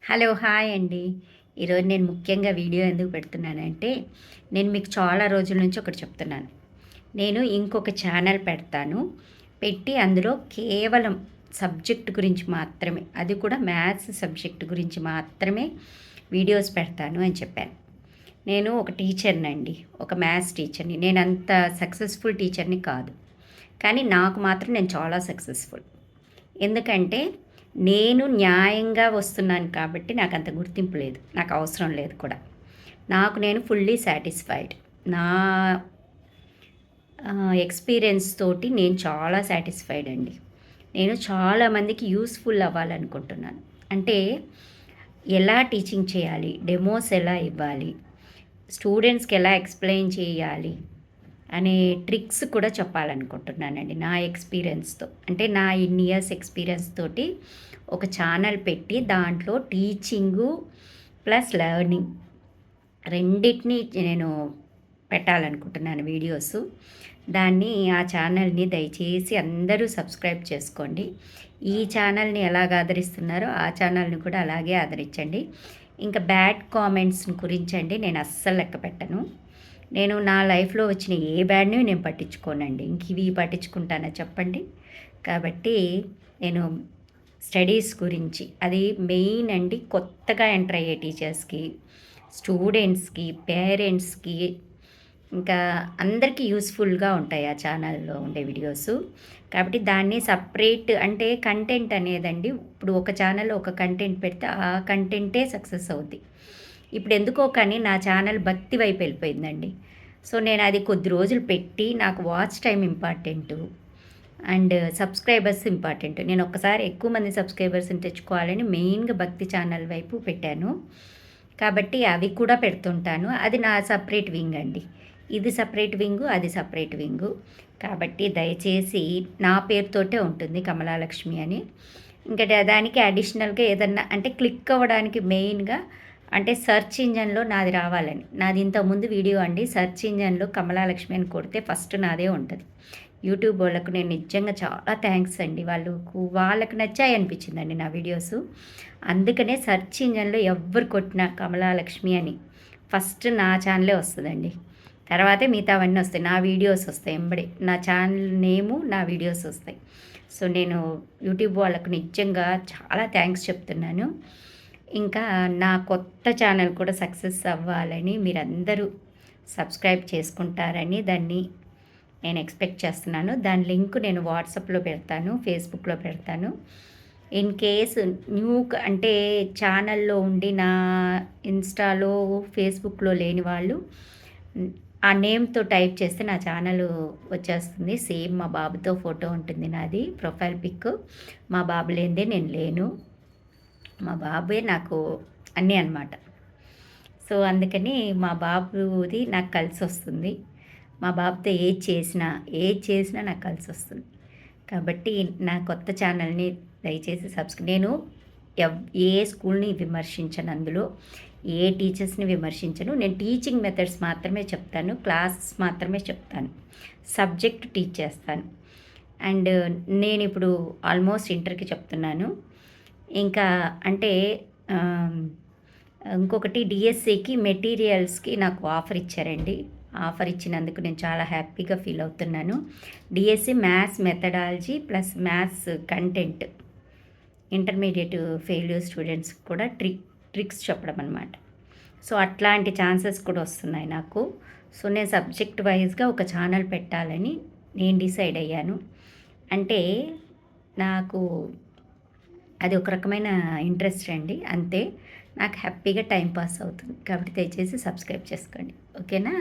Hello hi అండి. ఈరోజు నేను ముఖ్యంగా వీడియో ఎందుకు పెడుతున్నానంటే, నేను మీకు చాలా రోజుల నుంచి ఒకటి చెప్తున్నాను. నేను ఇంకొక ఛానల్ పెడతాను. పెట్టి అందులో కేవలం సబ్జెక్ట్ గురించి మాత్రమే, అది కూడా మ్యాథ్స్ సబ్జెక్ట్ గురించి మాత్రమే వీడియోస్ పెడతాను అని చెప్పాను. నేను ఒక టీచర్‌నండి. ఒక మ్యాథ్స్ టీచర్‌ని. నేనంత సక్సెస్‌ఫుల్ టీచర్‌ని కాదు. కానీ నాకు మాత్రం నేను చాలా సక్సెస్‌ఫుల్. ఎందుకంటే నేను న్యాయంగా వస్తున్నాను కాబట్టి నాకంత గుర్తింపు లేదు. నాకు అవసరం లేదు కూడా. నాకు నేను ఫుల్లీ సాటిస్ఫైడ్. నా ఎక్స్‌పీరియన్స్ తోటి నేను చాలా సాటిస్ఫైడ్ అండి. నేను చాలా మందికి యూజ్‌ఫుల్ అవ్వాలనుకుంటున్నాను. అంటే ఎలా టీచింగ్ చేయాలి? డెమోస్ ఎలా ఇవ్వాలి? స్టూడెంట్స్‌కి ఎలా ఎక్స్‌ప్లెయిన్ చేయాలి? అనే ట్రిక్స్ కూడా చెప్పాలనుకుంటున్నానండి నా ఎక్స్‌పీరియన్స్‌తో. అంటే నా ఇన్ని ఇయర్స్ ఎక్స్‌పీరియన్స్ తోటి ఒక ఛానల్ పెట్టి దాంట్లో టీచింగు ప్లస్ లెర్నింగ్ రెండిటిని నేను పెట్టాలనుకుంటున్నాను వీడియోసు. దాన్ని ఆ ఛానల్‌ని దయచేసి అందరూ సబ్స్క్రైబ్ చేసుకోండి. ఈ ఛానల్‌ని ఎలాగ ఆదరిస్తున్నారో ఆ ఛానల్‌ని కూడా అలాగే ఆదరించండి. ఇంకా బ్యాడ్ కామెంట్స్ గురించండి నేను అస్సలు లెక్క పెట్టను. నేను నా లైఫ్‌లో వచ్చిన ఏ బ్యాడ్‌ని నేను పట్టించుకోనండి. ఇంక ఇవి పట్టించుకుంటానా చెప్పండి? కాబట్టి నేను స్టడీస్ గురించి అది మెయిన్ అండి. కొత్తగా ఎంటర్ అయ్యే టీచర్స్‌కి, స్టూడెంట్స్‌కి, పేరెంట్స్‌కి ఇంకా అందరికీ యూస్‌ఫుల్‌గా ఉంటాయి ఆ ఛానల్‌లో ఉండే వీడియోసు. కాబట్టి దాన్ని సపరేట్ అంటే కంటెంట్ అనేదండి, ఇప్పుడు ఒక ఛానల్‌లో ఒక కంటెంట్ పెడితే ఆ కంటెంటే సక్సెస్ అవుద్ది. ఇప్పుడు ఎందుకో కానీ నా ఛానల్ భక్తి వైపు వెళ్ళిపోయిందండి. సో, నేను అది కొద్ది రోజులు పెట్టి నాకు watch time important and subscribers important. నేను ఒక్కసారి ఎక్కువ మంది సబ్స్క్రైబర్స్‌ని తెచ్చుకోవాలని మెయిన్‌గా భక్తి ఛానల్ వైపు పెట్టాను. కాబట్టి అవి కూడా పెడుతుంటాను. అది నా సెపరేట్ వింగ్ అండి. ఇది సెపరేట్ వింగు, అది సెపరేట్ వింగు. కాబట్టి దయచేసి నా పేరుతోటే ఉంటుంది కమలాలక్ష్మి అని. ఇంకా దానికి అడిషనల్‌గా ఏదన్నా అంటే క్లిక్ అవ్వడానికి మెయిన్‌గా అంటే సెర్చ్ ఇంజిన్‌లో నాది రావాలని. నాది ఇంతకుముందు వీడియో అండి. సెర్చ్ ఇంజిన్‌లో కమలాలక్ష్మి అని కొడితే ఫస్ట్ నాదే ఉంటది. యూట్యూబ్ వాళ్ళకు నేను నిజంగా చాలా థ్యాంక్స్ అండి. వాళ్ళకి నచ్చాయనిపించిందండి నా వీడియోసు. అందుకనే సెర్చ్ ఇంజిన్‌లో ఎవ్వరు కొట్టినా కమలాలక్ష్మి అని ఫస్ట్ నా ఛానలే వస్తదండి. తర్వాతే మిగతావన్నీ వస్తాయి. నా వీడియోస్ వస్తాయి ఎంబడే. నా ఛానల్ నేము, నా వీడియోస్ వస్తాయి. సో, నేను యూట్యూబ్ వాళ్ళకు నిజంగా చాలా థ్యాంక్స్ చెప్తున్నాను. ఇంకా నా కొత్త ఛానల్ కూడా సక్సెస్ అవ్వాలని మీరందరూ సబ్స్క్రైబ్ చేసుకుంటారని దాన్ని నేను ఎక్స్పెక్ట్ చేస్తున్నాను. దాని లింక్ నేను వాట్సాప్‌లో పెడతాను, ఫేస్‌బుక్‌లో పెడతాను. ఇన్ కేస్ అంటే ఛానల్‌లో ఉండి నా ఇన్‌స్టాలో, ఫేస్‌బుక్‌లో లేని వాళ్ళు ఆ నేమ్‌తో టైప్ చేస్తే నా ఛానల్ వచ్చేస్తుంది. సేమ్ మా బాబుతో ఫోటో ఉంటుంది నాది ప్రొఫైల్ పిక్. మా బాబు లేనిదే నేను లేను. మా బాబే నాకు అన్నీ అనమాట. సో, అందుకని మా బాబుది నాకు కలిసొస్తుంది. మా బాబుతో ఏది చేసినా నాకు కలిసొస్తుంది. కాబట్టి నా కొత్త ఛానల్‌ని దయచేసి నేను ఎవ్ ఏ స్కూల్‌ని విమర్శించను అందులో. ఏ టీచర్స్‌ని విమర్శించను. నేను టీచింగ్ మెథడ్స్ మాత్రమే చెప్తాను. క్లాసెస్ మాత్రమే చెప్తాను. సబ్జెక్ట్ టీచ్ చేస్తాను. అండ్ నేనిప్పుడు ఆల్మోస్ట్ ఇంటర్‌కి చెప్తున్నాను. ఇంకా అంటే ఆహ్, ఇంకొకటి డీఎస్సీకి మెటీరియల్స్‌కి నాకు ఆఫర్ ఇచ్చారండి. ఆఫర్ ఇచ్చినందుకు నేను చాలా హ్యాపీగా ఫీల్ అవుతున్నాను. DSC maths methodology plus maths content intermediate failure స్టూడెంట్స్‌కి కూడా ట్రిక్స్ చెప్పడం అనమాట. సో, అట్లాంటి ఛాన్సెస్ కూడా వస్తున్నాయి నాకు. సో, నేను సబ్జెక్ట్ వైస్‌గా ఒక ఛానల్ పెట్టాలని నేను డిసైడ్ అయ్యాను. అంటే నాకు అది ఒక రకమైన ఇంట్రెస్ట్ అండి. అంతే. నాకు హ్యాపీగా టైమ్ పాస్ అవుతుంది. కాబట్టి దయచేసి సబ్స్క్రైబ్ చేసుకోండి. ఓకేనా?